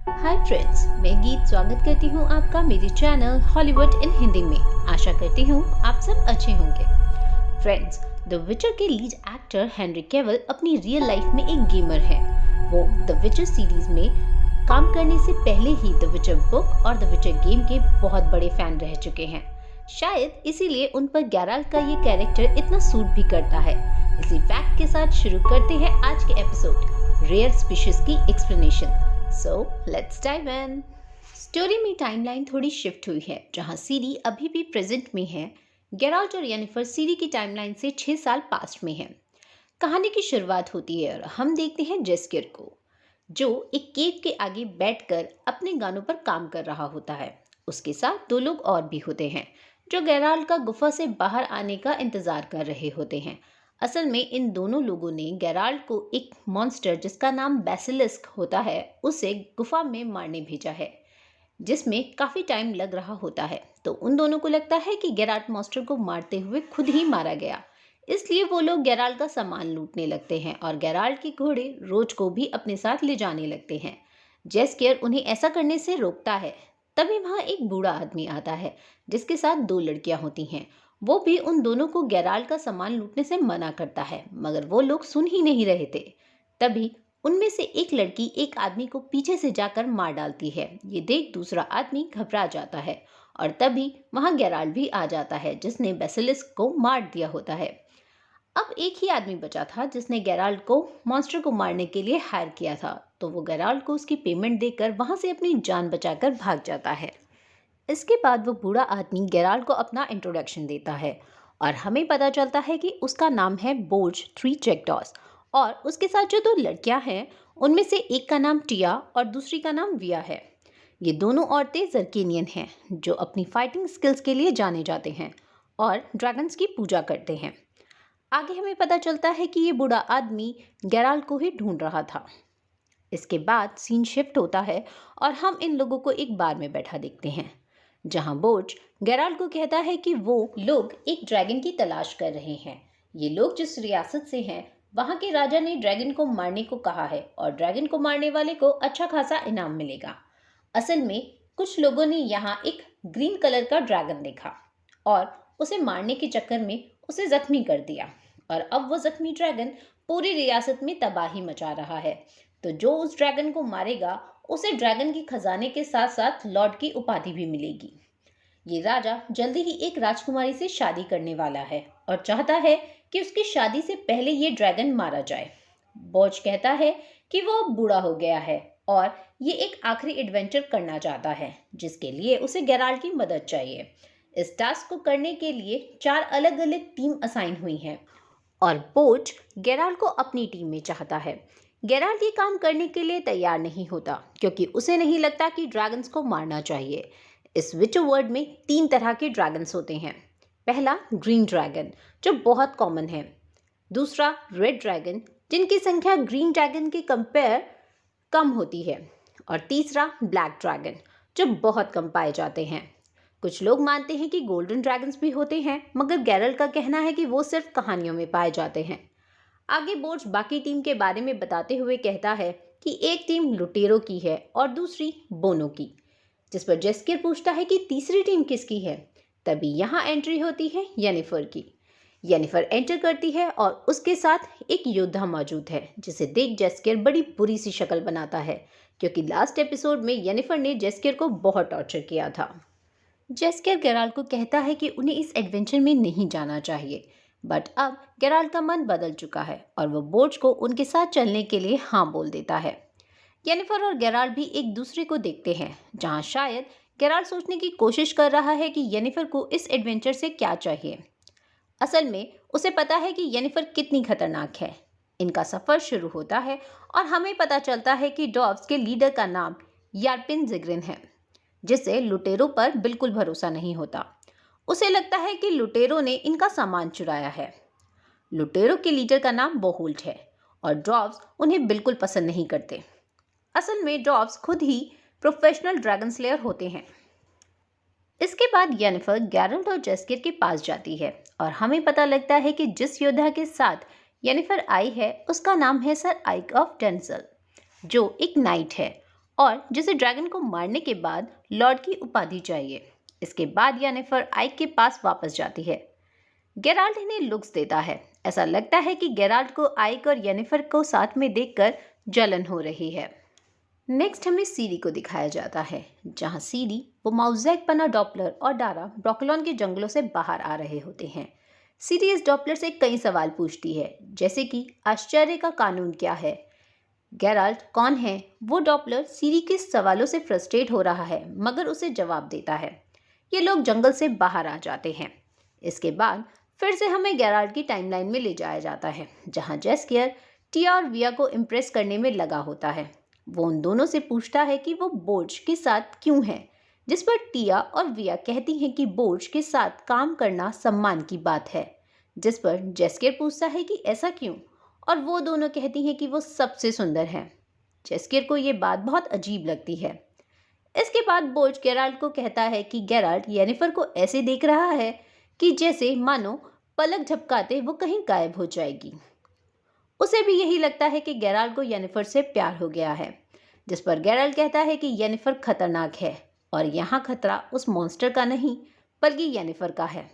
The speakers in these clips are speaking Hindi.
हाय फ्रेंड्स, मैं गीत स्वागत करती हूँ आपका मेरे चैनल हॉलीवुड इन हिंदी में। आशा करती हूँ आप सब अच्छे होंगे। फ्रेंड्स, द विचर के लीड एक्टर हेनरी कैविल अपनी रियल लाइफ में एक गेमर है। वो द विचर सीरीज में काम करने से पहले ही द विचर बुक और द विचर गेम के बहुत बड़े फैन रह चुके हैं। शायद इसीलिए उन पर गैराल्ट का ये कैरेक्टर इतना सूट भी करता है। इसी फैक्ट के साथ शुरू करते हैं आज के एपिसोड, रेयर स्पीशीज की explanation. So let's dive in. Story में टाइमलाइन थोड़ी शिफ्ट हुई है, जहां सीरी अभी भी प्रेजेंट में है। गेराल्ट और येनिफर सीरी की टाइमलाइन से 6 साल पास्ट में है। कहानी की शुरुआत होती है और हम देखते हैं जेस्कियर को, जो एक केव के आगे बैठकर अपने गानों पर काम कर रहा होता है। उसके साथ 2 लोग और भी होते हैं, जो गेराल्ट का गुफा से बाहर आने का इंतजार कर रहे होते हैं। असल में इन दोनों लोगों ने गेराल्ट को एक मॉन्स्टर जिसका नाम बेसिलिस्क होता है उसे गुफा में मारने भेजा है, जिसमें काफ़ी टाइम लग रहा होता है। तो उन दोनों को लगता है कि गेराल्ट मॉन्स्टर को मारते हुए खुद ही मारा गया, इसलिए वो लोग गेराल्ट का सामान लूटने लगते हैं और गेराल्ट के घोड़े रोज को भी अपने साथ ले जाने लगते हैं। जेस्कियर उन्हें ऐसा करने से रोकता है। तभी वहाँ एक बूढ़ा आदमी आता है, जिसके साथ 2 लड़कियां होती हैं। वो भी उन दोनों को गेराल्ट का सामान लूटने से मना करता है, मगर वो लोग सुन ही नहीं रहे थे। तभी उनमें से एक लड़की एक आदमी को पीछे से जाकर मार डालती है। ये देख दूसरा आदमी घबरा जाता है और तभी वहां गेराल्ट भी आ जाता है, जिसने बेसिलिस्क को मार दिया होता है। अब एक ही आदमी बचा था जिसने गेराल्ट को मॉन्स्टर को मारने के लिए हायर किया था, तो वो गेराल्ट को उसकी पेमेंट देकर वहां से अपनी जान बचाकर भाग जाता है। इसके बाद वो बूढ़ा आदमी गेराल्ट को अपना इंट्रोडक्शन देता है और हमें पता चलता है कि उसका नाम है बोर्ज 3 चेक्टॉस और उसके साथ जो 2 लड़कियां हैं उनमें से एक का नाम टिया और दूसरी का नाम विया है। ये दोनों औरतें जर्केनियन हैं, जो अपनी फाइटिंग स्किल्स के लिए जाने जाते हैं और ड्रैगन्स की पूजा करते हैं। आगे हमें पता चलता है कि ये बूढ़ा आदमी गेराल्ट को ही ढूंढ रहा था। इसके बाद सीन शिफ्ट होता है और हम इन लोगों को एक बार में बैठा देखते हैं, जहां बोर्ज गेराल्ट को कहता है कि वो लोग एक ड्रैगन की तलाश कर रहे हैं। ये लोग जिस रियासत से हैं वहां के राजा ने ड्रैगन को मारने को कहा है और ड्रैगन को मारने वाले को अच्छा खासा इनाम मिलेगा। असल में कुछ लोगों ने यहाँ एक ग्रीन कलर का ड्रैगन देखा और उसे मारने के चक्कर में उसे जख्मी कर दिया और अब वो जख्मी ड्रैगन पूरी रियासत में तबाही मचा रहा है। तो जो उस ड्रैगन को मारेगा उसे ड्रैगन के खजाने के साथ साथ लॉर्ड की उपाधि भी मिलेगी। ये राजा जल्दी ही एक राजकुमारी से शादी करने वाला है और चाहता है कि उसकी शादी से पहले ये ड्रैगन मारा जाए। बोज कहता है कि वो बूढ़ा हो गया है और ये एक आखिरी एडवेंचर करना चाहता है, जिसके लिए उसे गेराल्ट की मदद चाहिए। इस टास्क को करने के लिए 4 अलग अलग टीम असाइन हुई हैं और बोज गेराल्ट को अपनी टीम में चाहता है। गेराल्ट ये काम करने के लिए तैयार नहीं होता, क्योंकि उसे नहीं लगता कि ड्रैगन्स को मारना चाहिए। इस विचर वर्ल्ड में 3 तरह के ड्रैगन्स होते हैं। पहला ग्रीन ड्रैगन, जो बहुत कॉमन है। दूसरा रेड ड्रैगन, जिनकी संख्या ग्रीन ड्रैगन के कंपेयर कम होती है। और तीसरा ब्लैक ड्रैगन, जो बहुत कम पाए जाते हैं। कुछ लोग मानते हैं कि गोल्डन ड्रैगन्स भी होते हैं, मगर गेराल्ट का कहना है कि वो सिर्फ कहानियों में पाए जाते हैं। आगे बोर्ज बाकी टीम के बारे में बताते हुए कहता है कि एक टीम लुटेरो की है और दूसरी बोनो की, जिस पर जेस्कियर पूछता है कि तीसरी टीम किसकी है। तभी यहाँ एंट्री होती है येनिफर की। येनिफर एंटर करती है और उसके साथ एक योद्धा मौजूद है, जिसे देख जेस्कियर बड़ी बुरी सी शक्ल बनाता है, क्योंकि लास्ट एपिसोड में येनिफर ने जेस्कियर को बहुत टॉर्चर किया था। जेस्कियर गेराल्ट को कहता है कि उन्हें इस एडवेंचर में नहीं जाना चाहिए, बट अब गेराल्ट का मन बदल चुका है और वो बोर्ज को उनके साथ चलने के लिए हाँ बोल देता है। येनिफर और गेराल्ट भी एक दूसरे को देखते हैं, जहाँ शायद गेराल्ट सोचने की कोशिश कर रहा है कि येनिफर को इस एडवेंचर से क्या चाहिए। असल में उसे पता है कि येनिफर कितनी खतरनाक है। इनका सफर शुरू होता है और हमें पता चलता है कि डॉव्स के लीडर का नाम यारपिन जिग्रिन है, जिसे लुटेरो पर बिल्कुल भरोसा नहीं होता। उसे लगता है कि लुटेरो ने इनका सामान चुराया है। लुटेरो के लीडर का नाम बोहोल्ट है और ड्रॉव्स उन्हें बिल्कुल पसंद नहीं करते। असल में ड्रॉव्स खुद ही प्रोफेशनल ड्रैगन स्लेयर होते हैं। इसके बाद येनिफर गेराल्ट और जेस्कियर के पास जाती है और हमें पता लगता है कि जिस योद्धा के साथ येनिफर आई है उसका नाम है सर आइक ऑफ डेंसल, जो एक नाइट है और जिसे ड्रैगन को मारने के बाद लॉर्ड की उपाधि चाहिए। इसके बाद येनिफर आइक के पास वापस जाती है। गेराल्ट इन्हें लुक्स देता है। ऐसा लगता है कि गेराल्ट को आइक और येनिफर को साथ में देखकर जलन हो रही है। नेक्स्ट हमें सीरी को दिखाया जाता है, जहां सीरी, वो माउज़ेक, पना, डॉपलर और डारा ब्रोक्लोन के जंगलों से बाहर आ रहे होते हैं। सीरी इस डॉपलर से कई सवाल पूछती है, जैसे कि आश्चर्य का कानून क्या है, गेराल्ट कौन है। वो डॉपलर सीरी के सवालों से फ्रस्ट्रेट हो रहा है, मगर उसे जवाब देता है। ये लोग जंगल से बाहर आ जाते हैं। इसके बाद फिर से हमें गेराल्ट की टाइमलाइन में ले जाया जाता है, जहां जेस्कियर टिया और विया को इम्प्रेस करने में लगा होता है। वो उन दोनों से पूछता है कि वो बोर्ज के साथ क्यों है, जिस पर टिया और विया कहती हैं कि बोर्ज के साथ काम करना सम्मान की बात है, जिस पर जेस्कियर पूछता है कि ऐसा क्यों, और वो दोनों कहती हैं कि वो सबसे सुंदर हैं। जेस्कियर को ये बात बहुत अजीब लगती है। इसके बाद बोर्ज गेराल्ट को कहता है कि गेराल्ट येनिफर को ऐसे देख रहा है कि जैसे मानो पलक झपकाते वो कहीं गायब हो जाएगी। उसे भी यही लगता है कि गेराल्ट को येनिफर से प्यार हो गया है, जिस पर गेराल्ट कहता है कि येनिफर खतरनाक है और यहाँ खतरा उस मॉन्स्टर का नहीं बल्कि येनिफर का है।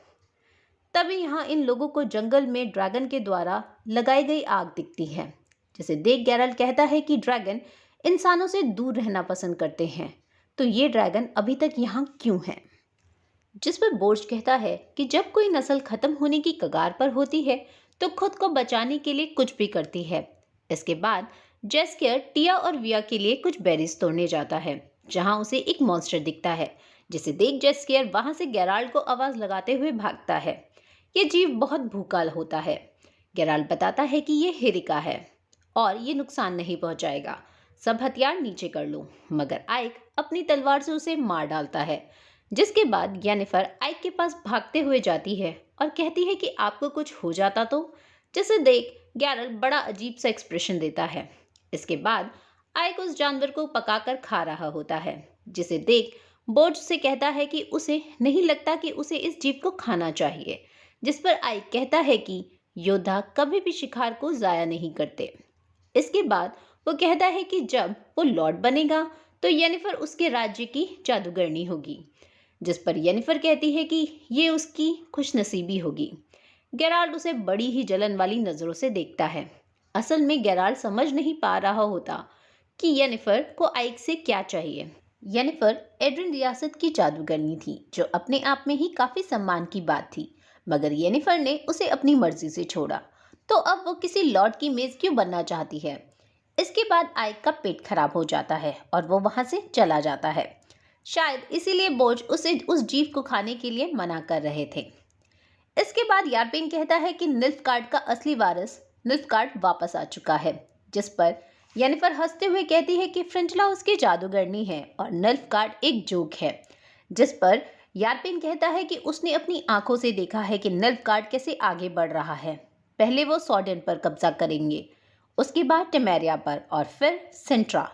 तभी यहाँ इन लोगों को जंगल में ड्रैगन के द्वारा लगाई गई आग दिखती है, जिसे देख गेराल्ट कहता है कि ड्रैगन इंसानों से दूर रहना पसंद करते हैं, तो ये ड्रैगन अभी तक यहाँ क्यों है। जिस पर बोर्ज कहता है कि जब कोई नस्ल खत्म होने की कगार पर होती है तो खुद को बचाने के लिए कुछ भी करती है। इसके बाद जेस्कियर टिया और विया के लिए कुछ बेरीज तोड़ने जाता है, जहां उसे एक मॉन्स्टर दिखता है, जिसे देख जेस्कियर वहां से गेराल्ट को आवाज लगाते हुए भागता है। ये जीव बहुत भूखा होता है। गेराल्ट बताता है कि ये हेरिका है और ये नुकसान नहीं पहुंचाएगा, सब हथियार नीचे कर लो, मगर आइक अपनी तलवार से उसे मार डालता है। जिसके बाद येनिफर आइक के पास भागते हुए जाती है और कहती है कि आपको कुछ हो जाता तो, जिसे देख गेराल्ट बड़ा अजीब सा एक्सप्रेशन देता है। इसके बाद आइक उस जानवर को पकाकर खा रहा होता है, जिसे देख बोर्ज से कहता है कि उसे नहीं लगता कि उसे इस जीव को खाना चाहिए, जिस पर आइक कहता है कि योद्धा कभी भी शिकार को जाया नहीं करते। इसके बाद वो कहता है कि जब वो लॉर्ड बनेगा तो येनिफर उसके राज्य की जादूगरनी होगी, जिस पर येनिफर कहती है कि ये उसकी खुशनसीबी होगी। गेराल्ट उसे बड़ी ही जलन वाली नज़रों से देखता है। असल में गेराल्ट समझ नहीं पा रहा होता कि येनिफर को आइक से क्या चाहिए। येनिफर एड्रिन रियासत की जादूगरनी थी, जो अपने आप में ही काफ़ी सम्मान की बात थी, मगर येनिफर ने उसे अपनी मर्जी से छोड़ा, तो अब वो किसी लॉर्ड की मेज़ क्यों बनना चाहती है। इसके बाद आइक का पेट खराब हो जाता है और वो वहाँ से चला जाता है। शायद इसीलिए बोर्ज उसे उस जीव को खाने के लिए मना कर रहे थे। इसके बाद यारपेन कहता है कि निल्फगार्ड का असली वारिस निल्फगार्ड वापस आ चुका है, जिस पर येनिफर हंसते हुए कहती है कि फ्रिंजला उसकी जादूगरनी है और निल्फगार्ड एक जोक है, जिस पर यारपेन कहता है कि उसने अपनी आंखों से देखा है कि निल्फगार्ड कैसे आगे बढ़ रहा है। पहले वो सॉर्डेन पर कब्जा करेंगे, उसके बाद टेमेरिया पर और फिर सिंट्रा।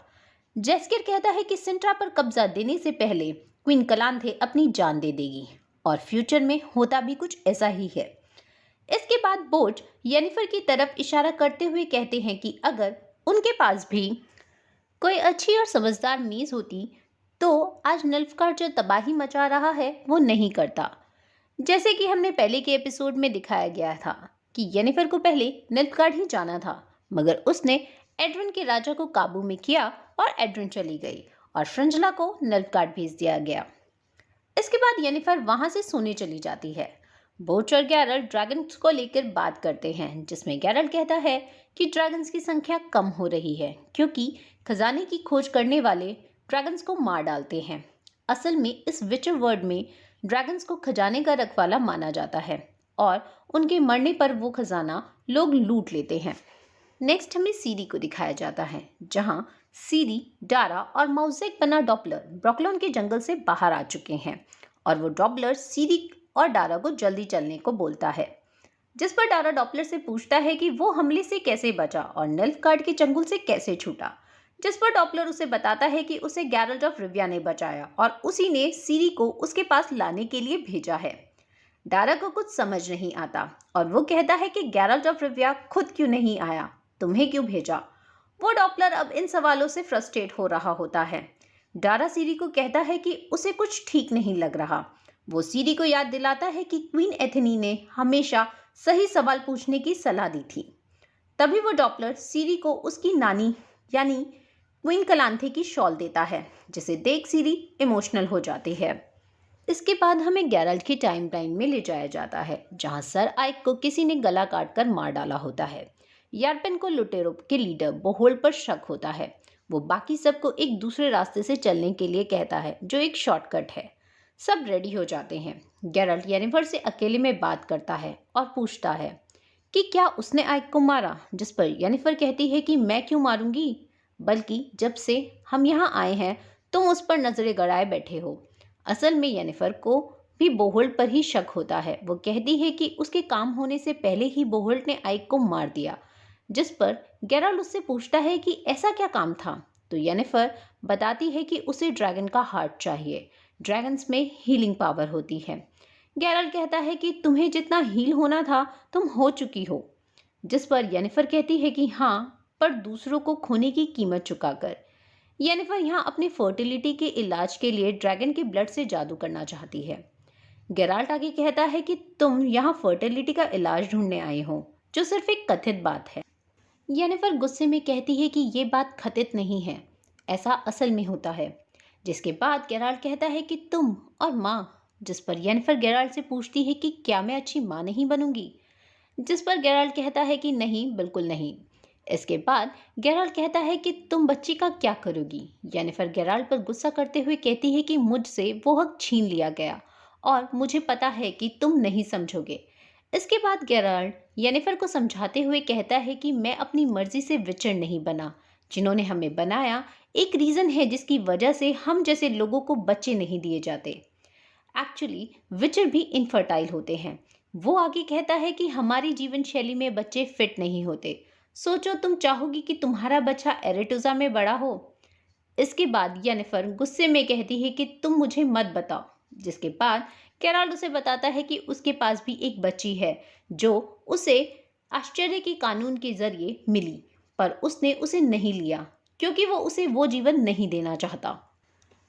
जेस्कियर कहता है कि सिंट्रा पर कब्जा देने से पहले क्वीन कलांथे अपनी जान दे देगी, और फ्यूचर में होता भी कुछ ऐसा ही है। इसके बाद बोर्ज येनिफर की तरफ इशारा करते हुए कहते हैं कि अगर उनके पास भी कोई अच्छी और समझदार मीज होती तो आज निल्फगार्ड जो तबाही मचा रहा है वो नहीं करता। जैसे कि हमने पहले के एपिसोड में दिखाया गया था कि येनिफर को पहले निल्फगार्ड ही जाना था, मगर उसने एड्रिन के राजा को काबू में किया और एड्रिन चली गई और फ्रिंजला को निल्फगार्ड भेज दिया गया। इसके बाद येनिफर वहां से सोने चली जाती है। बोर्ज और गेराल्ट ड्रैगन्स को लेकर बात करते हैं, जिसमें गेराल्ट कहता है कि ड्रैगन्स की संख्या कम हो रही है क्योंकि खजाने की खोज करने वाले ड्रैगन्स को मार डालते हैं। असल में इस विचर वर्ल्ड में ड्रैगन्स को खजाने का रखवाला माना जाता है और उनके मरने पर वो खजाना लोग लूट लेते हैं। नेक्स्ट हमें सीरी को दिखाया जाता है, जहां सीरी, डारा और माउज़ेक बना डॉपलर ब्रोक्लोन के जंगल से बाहर आ चुके हैं और वो डॉपलर सीरी और डारा को जल्दी चलने को बोलता है, जिस पर डारा डॉपलर से पूछता है कि वो हमले से कैसे बचा और निल्फगार्ड के चंगुल से कैसे छूटा, जिस पर डॉपलर उसे बताता है कि उसे गेराल्ट ऑफ रिविया ने बचाया और उसी ने सीरी को उसके पास लाने के लिए भेजा है। डारा को कुछ समझ नहीं आता और वो कहता है कि गेराल्ट ऑफ रिविया खुद क्यों नहीं आया, तुम्हें क्यों भेजा। वो डॉपलर अब इन सवालों से फ्रस्ट्रेट हो रहा होता है। डारा सीरी को कहता है कि उसे कुछ ठीक नहीं लग रहा। वो सीरी को याद दिलाता है कि क्वीन एथेनी ने हमेशा सही सवाल पूछने की सलाह दी थी। तभी वो डॉपलर सीरी को उसकी नानी यानी क्वीन कलांथे की शॉल देता है, जिसे देख सीरी इमोशनल हो जाती है। इसके बाद हमें गैरल्ट की टाइमलाइन में ले जाया जाता है, जहां सर आइक को किसी ने गला काटकर मार डाला होता है। यारपेन को लुटेरो के लीडर बोहोल्ड पर शक होता है। वो बाकी सबको एक दूसरे रास्ते से चलने के लिए कहता है, जो एक शॉर्टकट है। सब रेडी हो जाते हैं। गैरल्ट येनिफर से अकेले में बात करता है और पूछता है कि क्या उसने आइक को मारा, जिस पर येनिफर कहती है कि मैं क्यों मारूंगी, बल्कि जब से हम यहाँ आए हैं तुम उस पर नजरें गड़ाए बैठे हो। असल में येनिफर को भी बोहोल्ड पर ही शक होता है। वो कहती है कि उसके काम होने से पहले ही बोहोल्ड ने आइक को मार दिया, जिस पर गैरल्ट उससे पूछता है कि ऐसा क्या काम था। तो येनिफर बताती है कि उसे ड्रैगन का हार्ट चाहिए। ड्रैगन्स में हीलिंग पावर होती है। गैरल्ट कहता है कि तुम्हें जितना हील होना था तुम हो चुकी हो, जिस पर येनिफर कहती है कि हाँ, पर दूसरों को खोने की कीमत चुकाकर। येनिफर यहाँ अपनी फर्टिलिटी के इलाज के लिए ड्रैगन के ब्लड से जादू करना चाहती है। गैरल्ट आगे कहता है कि तुम यहाँ फर्टिलिटी का इलाज ढूंढने आए हो, जो सिर्फ एक कथित बात है। येनिफर गुस्से में कहती है कि ये बात कथित नहीं है, ऐसा असल में होता है। जिसके बाद गैरल्ट कहता है कि तुम और माँ, जिस पर येनिफर गैरल्ट से पूछती है कि क्या मैं अच्छी माँ नहीं बनूंगी, जिस पर गैरल्ट कहता है कि नहीं, बिल्कुल नहीं। इसके बाद गैरल्ट कहता है कि तुम बच्ची का क्या करोगी। येनिफर गैरल्ट पर गुस्सा करते हुए कहती है कि मुझसे वो हक छीन लिया गया और मुझे पता है कि तुम नहीं समझोगे। इसके बाद गैरल्ट येनिफर को समझाते हुए कहता है कि मैं अपनी मर्जी से विचर नहीं बना। जिन्होंने हमें बनाया एक रीज़न है जिसकी वजह से हम जैसे लोगों को बच्चे नहीं दिए जाते। एक्चुअली विचर भी इनफर्टाइल होते हैं। वो आगे कहता है कि हमारी जीवन शैली में बच्चे फिट नहीं होते। सोचो, तुम चाहोगी कि तुम्हारा बच्चा एरेटुजा में बड़ा हो। इसके बाद येनिफर गुस्से में कहती है कि तुम मुझे मत बताओ। जिसके बाद गैरल्ट उसे बताता है कि उसके पास भी एक बच्ची है जो उसे आश्चर्य के कानून के जरिए मिली, पर उसने उसे नहीं लिया क्योंकि वो उसे वो जीवन नहीं देना चाहता।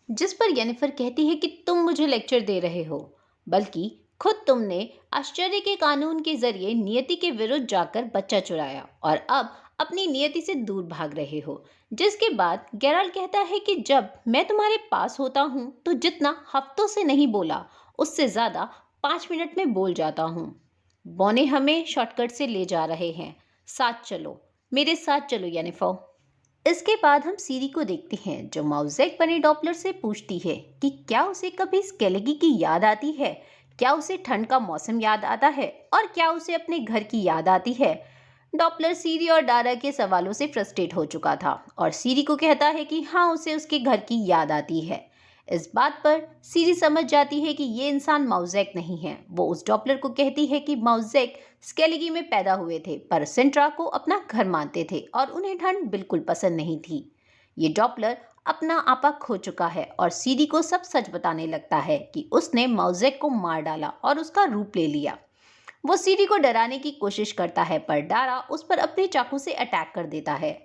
जिस पर येनिफर कहती है कि तुम मुझे लेक्चर दे रहे हो, बल्कि खुद तुमने आश्चर्य के कानून के जरिए नियति के विरुद्ध जाकर बच्चा चुराया और अब अपनी नियति से दूर भाग रहे हो। जिसके बाद गैरल्ट कहता है कि जब मैं तुम्हारे पास होता हूँ तो जितना हफ्तों से नहीं बोला उससे ज़्यादा 5 मिनट में बोल जाता हूँ। बौने हमें शॉर्टकट से ले जा रहे हैं, साथ चलो, मेरे साथ चलो येनिफर। इसके बाद हम सीरी को देखते हैं, जो माउजेक बने डॉपलर से पूछती है कि क्या उसे कभी स्केलेगी की याद आती है, क्या उसे ठंड का मौसम याद आता है और क्या उसे अपने घर की याद आती है। डॉपलर सीरी और डारा के सवालों से फ्रस्ट्रेट हो चुका था और सीरी को कहता है कि हाँ, उसे उसके घर की याद आती है। इस बात पर सीरी समझ जाती है कि ये इंसान माउजेक नहीं है। वो उस डॉपलर को कहती है कि माउजेक स्केलेगी में पैदा हुए थे, पर सिंट्रा को अपना घर मानते थे और उन्हें ठंड बिल्कुल पसंद नहीं थी। ये डॉपलर अपना आपा खो चुका है और सीरी को सब सच बताने लगता है कि उसने माउजेक को मार डाला और उसका रूप ले लिया। वो सीरी को डराने की कोशिश करता है, पर डारा उस पर अपने चाकू से अटैक कर देता है।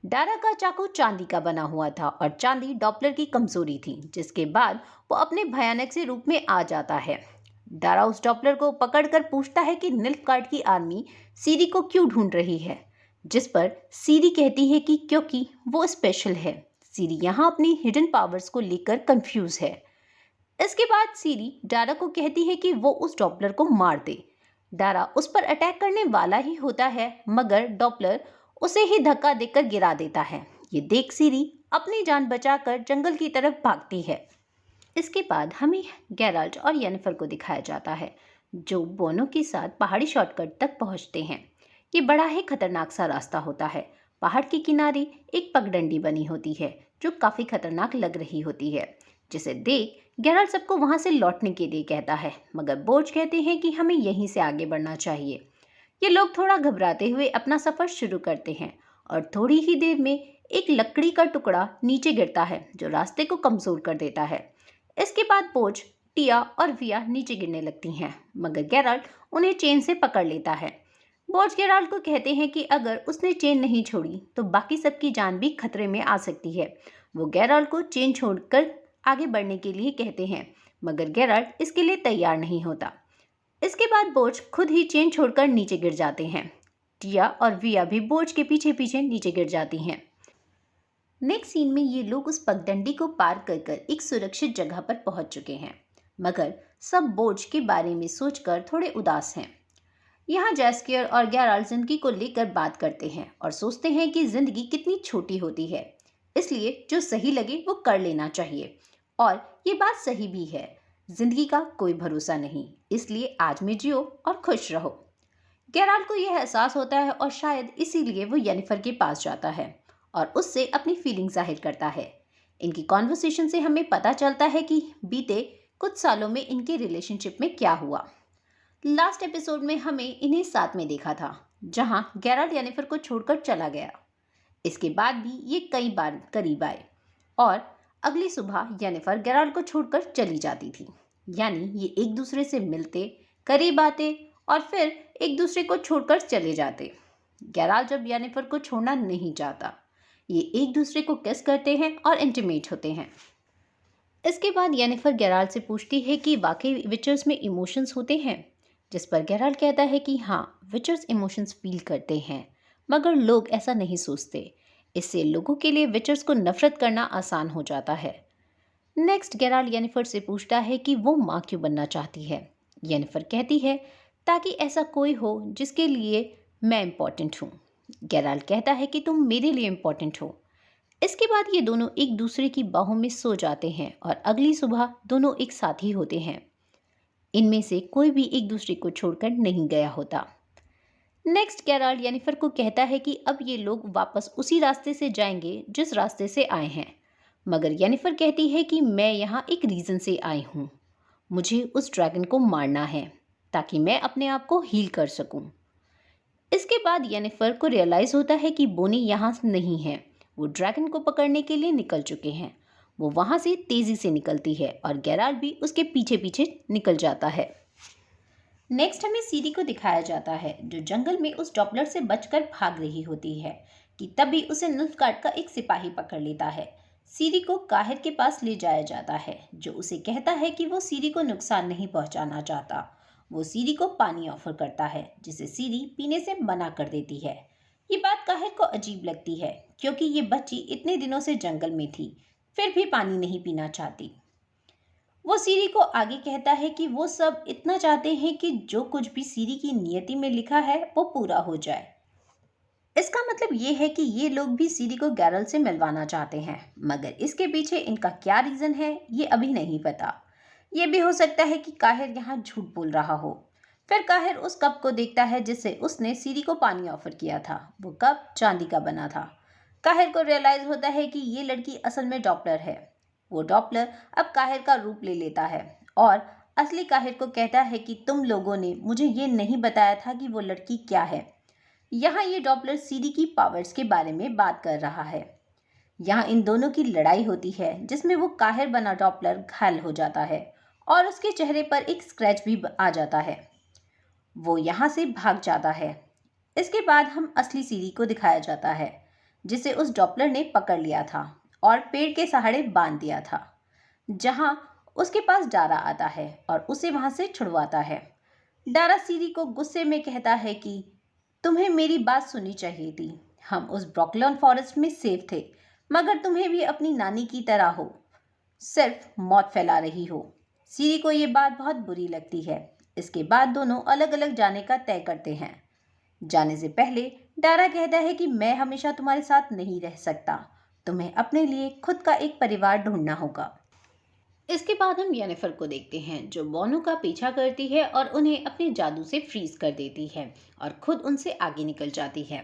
डारा का चाकू चांदी का बना हुआ था और चांदी डॉपलर की कमजोरी थी, जिसके बाद वो अपने भयानक से रूप में आ जाता है। डारा उस डॉपलर को पकड़कर पूछता है कि निल्फगार्ड की आर्मी सीरी को क्यों ढूंढ रही है, जिस पर सीरी कहती है कि क्योंकि वो स्पेशल है। सीरी यहाँ अपनी हिडन पावर्स को लेकर कंफ्यूज है। इसके बाद सीरी डारा को कहती है कि वो उस डॉपलर को मार दे। डारा उस पर अटैक करने वाला ही होता है, मगर डॉपलर उसे ही धक्का देकर गिरा देता है। ये देख सीरी अपनी जान बचाकर जंगल की तरफ भागती है। इसके बाद हमें गैरल्ट और येनिफर को दिखाया जाता है, जो बोनो के साथ पहाड़ी शॉर्टकट तक पहुंचते हैं। ये बड़ा ही खतरनाक सा रास्ता होता है। पहाड़ के किनारे एक पगडंडी बनी होती है जो काफी खतरनाक लग रही होती है, जिसे देख गैरल्ट सबको वहां से लौटने के लिए कहता है, मगर बोर्ज कहते हैं कि हमें यहीं से आगे बढ़ना चाहिए। ये लोग थोड़ा घबराते हुए अपना सफर शुरू करते हैं और थोड़ी ही देर में एक लकड़ी का टुकड़ा नीचे गिरता है जो रास्ते को कमजोर कर देता है। इसके बाद बोर्ज, टिया और विया नीचे गिरने लगती हैं, मगर गैरल्ट उन्हें चेन से पकड़ लेता है। बोर्च गेराल्ड को कहते हैं कि अगर उसने चेन नहीं छोड़ी तो बाकी सबकी जान भी खतरे में आ सकती है। वो गेराल्ड को चेन छोड़कर आगे बढ़ने के लिए कहते हैं, मगर गेराल्ड इसके लिए तैयार नहीं होता। इसके बाद बोर्च खुद ही चेन छोड़कर नीचे गिर जाते हैं। टिया और विया भी बोर्च के पीछे पीछे नीचे गिर जाती हैं। नेक्स्ट सीन में ये लोग उस पगडंडी को पार कर कर एक सुरक्षित जगह पर पहुंच चुके हैं, मगर सब बोर्च के बारे में सोचकर थोड़े उदास हैं। यहाँ जैस्कियर और गेराल्ड जिंदगी को लेकर बात करते हैं और सोचते हैं कि जिंदगी कितनी छोटी होती है, इसलिए जो सही लगे वो कर लेना चाहिए। और ये बात सही भी है, जिंदगी का कोई भरोसा नहीं, इसलिए आज में जियो और खुश रहो। गेराल्ड को यह एहसास होता है और शायद इसीलिए वो येनिफर के पास जाता है और उससे अपनी फीलिंग जाहिर करता है। इनकी कॉन्वर्सेशन से हमें पता चलता है कि बीते कुछ सालों में इनके रिलेशनशिप में क्या हुआ। लास्ट एपिसोड में हमें इन्हें साथ में देखा था, जहां गेराल्ड येनिफर को छोड़कर चला गया। इसके बाद भी ये कई बार करीब आए और अगली सुबह येनिफर गेराल्ड को छोड़कर चली जाती थी। यानी ये एक दूसरे से मिलते, करीब आते और फिर एक दूसरे को छोड़कर चले जाते। गेराल्ड जब येनिफर को छोड़ना नहीं चाहता, ये एक दूसरे को किस करते हैं और इंटीमेट होते हैं। इसके बाद येनिफर गेराल्ड से पूछती है कि वाकई विचर्स में इमोशंस होते हैं, जिस पर गेराल्ड कहता है कि हाँ, विचर्स इमोशंस फील करते हैं, मगर लोग ऐसा नहीं सोचते। इससे लोगों के लिए विचर्स को नफरत करना आसान हो जाता है। नेक्स्ट गेराल्ड येनिफर से पूछता है कि वो माँ क्यों बनना चाहती है। येनिफर कहती है ताकि ऐसा कोई हो जिसके लिए मैं इम्पॉर्टेंट हूँ। गेराल्ड कहता है कि तुम मेरे लिए इम्पॉर्टेंट हो। इसके बाद ये दोनों एक दूसरे की बाहों में सो जाते हैं और अगली सुबह दोनों एक साथ ही होते हैं। इनमें से कोई भी एक दूसरे को छोड़कर नहीं गया होता। नेक्स्ट गेराल्ड येनिफर को कहता है कि अब ये लोग वापस उसी रास्ते से जाएंगे जिस रास्ते से आए हैं, मगर येनिफर कहती है कि मैं यहाँ एक रीज़न से आई हूँ। मुझे उस ड्रैगन को मारना है ताकि मैं अपने आप को हील कर सकूँ। इसके बाद येनिफर को रियलाइज़ होता है कि बोनी यहाँ नहीं है, वो ड्रैगन को पकड़ने के लिए निकल चुके हैं। वो वहाँ से तेज़ी से निकलती है और गेराल्ड भी उसके पीछे पीछे निकल जाता है। नेक्स्ट हमें सीरी को दिखाया जाता है, जो जंगल में उस डॉपलर से बचकर भाग रही होती है कि तभी उसे नुल्फगार्ड का एक सिपाही पकड़ लेता है। सीरी को काहिर के पास ले जाया जाता है, जो उसे कहता है कि वो सीरी को नुकसान नहीं पहुंचाना चाहता। वो सीरी को पानी ऑफर करता है, जिसे सीरी पीने से मना कर देती है। ये बात काहिर को अजीब लगती है, क्योंकि ये बच्ची इतने दिनों से जंगल में थी, फिर भी पानी नहीं पीना चाहती। वो सीरी को आगे कहता है कि वो सब इतना चाहते हैं कि जो कुछ भी सीरी की नियति में लिखा है वो पूरा हो जाए। इसका मतलब ये है कि ये लोग भी सीरी को गेराल्ड से मिलवाना चाहते हैं, मगर इसके पीछे इनका क्या रीज़न है ये अभी नहीं पता। ये भी हो सकता है कि काहिर यहाँ झूठ बोल रहा हो। फिर काहिर उस कप को देखता है जिससे उसने सीरी को पानी ऑफर किया था। वो कप चांदी का बना था। काहिर को रियलाइज होता है कि ये लड़की असल में डॉपलर है। वो डॉपलर अब काहिर का रूप ले लेता है और असली काहिर को कहता है कि तुम लोगों ने मुझे ये नहीं बताया था कि वो लड़की क्या है। यहाँ ये डॉपलर सीरी की पावर्स के बारे में बात कर रहा है। यहाँ इन दोनों की लड़ाई होती है, जिसमें वो काहिर बना डॉपलर घायल हो जाता है और उसके चेहरे पर एक स्क्रैच भी आ जाता है। वो यहाँ से भाग जाता है। इसके बाद हम असली सीरी को दिखाया जाता है, जिसे उस डॉपलर ने पकड़ लिया था और पेड़ के सहारे बांध दिया था, जहां उसके पास डारा आता है और उसे वहां से छुड़वाता है। डारा सीरी को गुस्से में कहता है कि तुम्हें मेरी बात सुननी चाहिए थी। हम उस ब्रोकलॉन फॉरेस्ट में सेफ थे, मगर तुम्हें भी अपनी नानी की तरह हो, सिर्फ मौत फैला रही हो। सीरी को ये बात बहुत बुरी लगती है। इसके बाद दोनों अलग अलग जाने का तय करते हैं। जाने से पहले डारा कहता है कि मैं हमेशा तुम्हारे साथ नहीं रह सकता, तुम्हें अपने लिए खुद का एक परिवार ढूंढना होगा। इसके बाद हम येनिफर को देखते हैं, जो बोनो का पीछा करती है और उन्हें अपने जादू से फ्रीज कर देती है और खुद उनसे आगे निकल जाती है।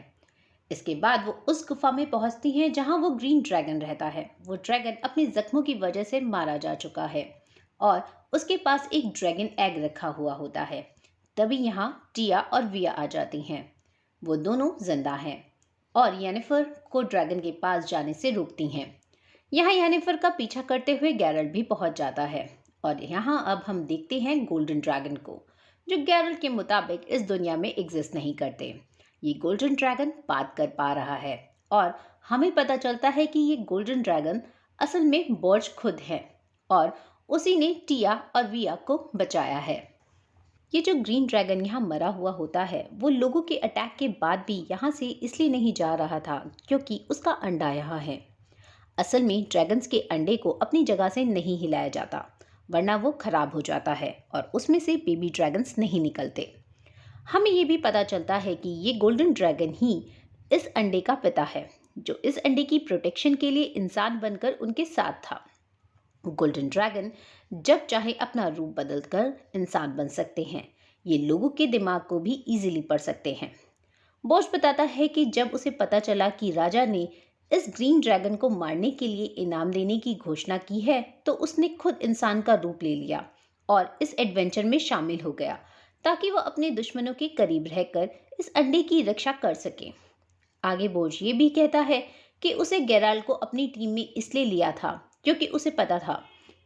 इसके बाद वो उस गुफा में पहुंचती हैं जहां वो ग्रीन ड्रैगन रहता है। वो ड्रैगन अपने जख्मों की वजह से मारा जा चुका है और उसके पास एक ड्रैगन एग रखा हुआ होता है। तभी यहाँ टिया और विया आ जाती हैं। वो दोनों जिंदा हैं और येनिफर को ड्रैगन के पास जाने से रोकती हैं। यहाँ येनिफर का पीछा करते हुए गेराल्ड भी पहुंच जाता है और यहाँ अब हम देखते हैं गोल्डन ड्रैगन को, जो गैरल के मुताबिक इस दुनिया में एग्जिस्ट नहीं करते। ये गोल्डन ड्रैगन बात कर पा रहा है और हमें पता चलता है कि ये गोल्डन ड्रैगन असल में बोर्ज खुद है और उसी ने टिया और विया को बचाया है। ये जो ग्रीन ड्रैगन यहाँ मरा हुआ होता है वो लोगों के अटैक के बाद भी यहाँ से इसलिए नहीं जा रहा था क्योंकि उसका अंडा यहाँ है। असल में ड्रैगन्स के अंडे को अपनी जगह से नहीं हिलाया जाता वरना वो खराब हो जाता है और उसमें से बेबी ड्रैगन्स नहीं निकलते। हमें ये भी पता चलता है कि ये गोल्डन ड्रैगन ही इस अंडे का पिता है जो इस अंडे की प्रोटेक्शन के लिए इंसान बनकर उनके साथ था। गोल्डन ड्रैगन जब चाहे अपना रूप बदलकर इंसान बन सकते हैं। ये लोगों के दिमाग को भी इजीली पढ़ सकते हैं। बोश बताता है कि जब उसे पता चला कि राजा ने इस ग्रीन ड्रैगन को मारने के लिए इनाम देने की घोषणा की है तो उसने खुद इंसान का रूप ले लिया और इस एडवेंचर में शामिल हो गया ताकि वह अपने दुश्मनों के करीब रहकर इस अंडे की रक्षा कर सके। आगे बोश ये भी कहता है कि उसे गेराल्ड को अपनी टीम में इसलिए लिया था क्योंकि उसे पता था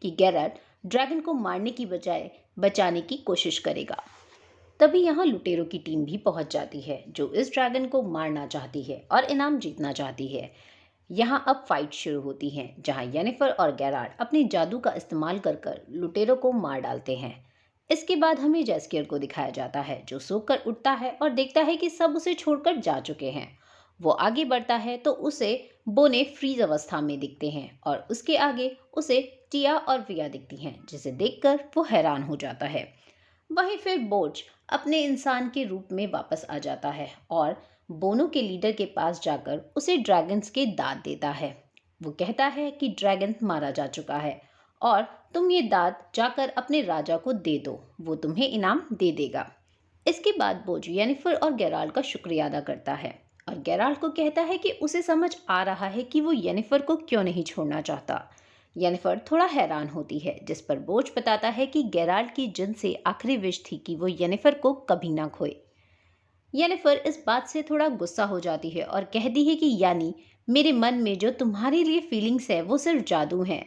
कि गेराल्ड ड्रैगन को मारने की बजाय बचाने की कोशिश करेगा। तभी यहाँ लुटेरों की टीम भी पहुंच जाती है जो इस ड्रैगन को मारना चाहती है और इनाम जीतना चाहती है। यहाँ अब फाइट शुरू होती है जहाँ येनिफर और गेराल्ड अपने जादू का इस्तेमाल कर लुटेरों को मार डालते हैं। इसके बाद हमें जैस्कियर को दिखाया जाता है जो सोकर उठता है और देखता है कि सब उसे छोड़कर जा चुके हैं। वो आगे बढ़ता है तो उसे बोने फ्रीज अवस्था में दिखते हैं और उसके आगे उसे टिया और विया दिखती हैं जिसे देखकर वो हैरान हो जाता है। वहीं फिर बोर्ज अपने इंसान के रूप में वापस आ जाता है और बोनो के लीडर के पास जाकर उसे ड्रैगन्स के दांत देता है। वो कहता है कि ड्रैगन मारा जा चुका है और तुम ये दांत जाकर अपने राजा को दे दो, वो तुम्हें इनाम दे देगा। इसके बाद बोर्ज येनिफर और गेराल्ड का शुक्रिया अदा करता है और गेराल्ड को कहता है कि उसे समझ आ रहा है कि वो येनिफर को क्यों नहीं छोड़ना चाहता। येनिफर थोड़ा हैरान होती है जिस पर बोर्ज बताता है कि गेराल्ड की जिन से आखिरी विश थी कि वो येनिफर को कभी ना खोए। येनिफर इस बात से थोड़ा गुस्सा हो जाती है और कहती है कि यानी मेरे मन में जो तुम्हारे लिए फीलिंग्स है वो सिर्फ जादू है।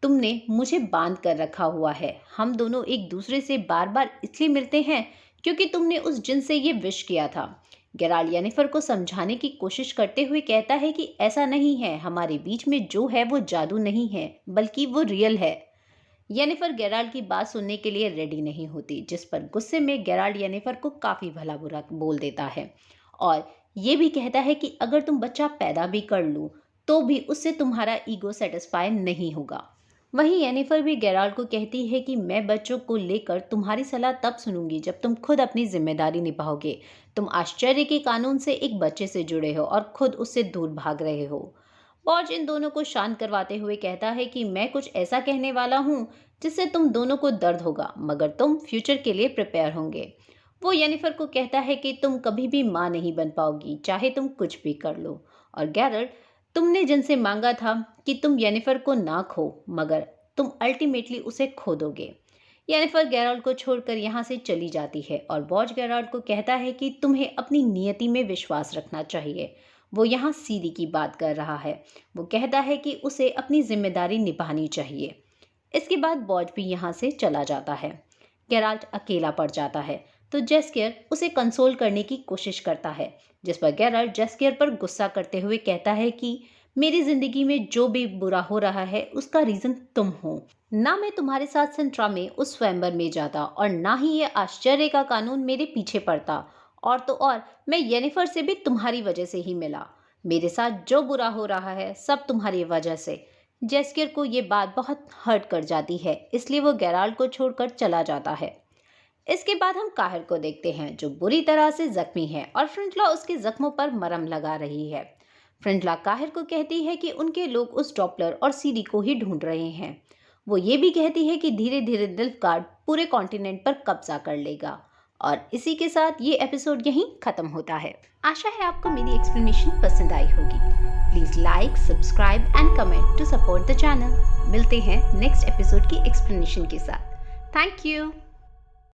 तुमने मुझे बांध कर रखा हुआ है। हम दोनों एक दूसरे से बार बार इसलिए मिलते हैं क्योंकि तुमने उस जिन से ये विश किया था। गेराल्ड येनिफर को समझाने की कोशिश करते हुए कहता है कि ऐसा नहीं है, हमारे बीच में जो है वो जादू नहीं है बल्कि वो रियल है। येनिफर गेराल्ड की बात सुनने के लिए रेडी नहीं होती जिस पर गुस्से में गेराल्ड येनिफर को काफ़ी भला बुरा बोल देता है और ये भी कहता है कि अगर तुम बच्चा पैदा भी कर लो तो भी उससे तुम्हारा ईगो सेटिस्फाई नहीं होगा। वहीं येनिफर भी गेराल्ड को कहती है कि मैं बच्चों को लेकर तुम्हारी सलाह तब सुनूंगी जब तुम खुद अपनी जिम्मेदारी निभाओगे। तुम आश्चर्य के कानून से एक बच्चे से जुड़े हो और खुद उससे दूर भाग रहे हो। बोर्ज इन दोनों को शांत करवाते हुए कहता है कि मैं कुछ ऐसा कहने वाला हूँ जिससे तुम दोनों को दर्द होगा मगर तुम फ्यूचर के लिए प्रिपेयर होंगे। वो येनिफर को कहता है कि तुम कभी भी माँ नहीं बन पाओगी चाहे तुम कुछ भी कर लो और गेराल्ड तुमने जिनसे मांगा था कि तुम येनिफर को ना खो मगर तुम अल्टीमेटली उसे खो दोगे। येनिफर गेराल्ड को छोड़कर यहाँ से चली जाती है और बोर्ज गेराल्ड को कहता है कि तुम्हें अपनी नियति में विश्वास रखना चाहिए। वो यहाँ सीरी की बात कर रहा है। वो कहता है कि उसे अपनी जिम्मेदारी निभानी चाहिए। इसके बाद बोर्ज भी यहाँ से चला जाता है। गेराल्ड अकेला पड़ जाता है तो जैस्कियर उसे कंसोल करने की कोशिश करता है जिस पर गेराल्ड जैस्कियर पर गुस्सा करते हुए कहता है कि मेरी जिंदगी में जो भी बुरा हो रहा है उसका रीजन तुम हो। ना मैं तुम्हारे साथ सेंट्रा में उस स्वयंवर में जाता और ना ही ये आश्चर्य का कानून मेरे पीछे पड़ता और तो और मैं येनिफर से भी तुम्हारी वजह से ही मिला। मेरे साथ जो बुरा हो रहा है सब तुम्हारी वजह से। जैस्कियर को ये बात बहुत हर्ट कर जाती है इसलिए वो गेराल्ड को छोड़कर चला जाता है। इसके बाद हम काहिर को देखते हैं जो बुरी तरह से जख्मी है और फ्रिंटला उसके जख्मों पर मरहम लगा रही है। फ्रिंटला काहिर को कहती है कि उनके लोग उस डॉपलर और सीरी को ही ढूंढ रहे हैं। वो ये भी कहती है कि धीरे धीरे निल्फगार्ड पूरे कॉन्टिनेंट पर कब्जा कर लेगा। और इसी के साथ ये एपिसोड यहीं खत्म होता है। आशा है आपको मेरी एक्सप्लेनेशन पसंद आई होगी। Please like, subscribe and comment to support the channel. मिलते हैं नेक्स्ट एपिसोड की एक्सप्लेनेशन के साथ। Thank you.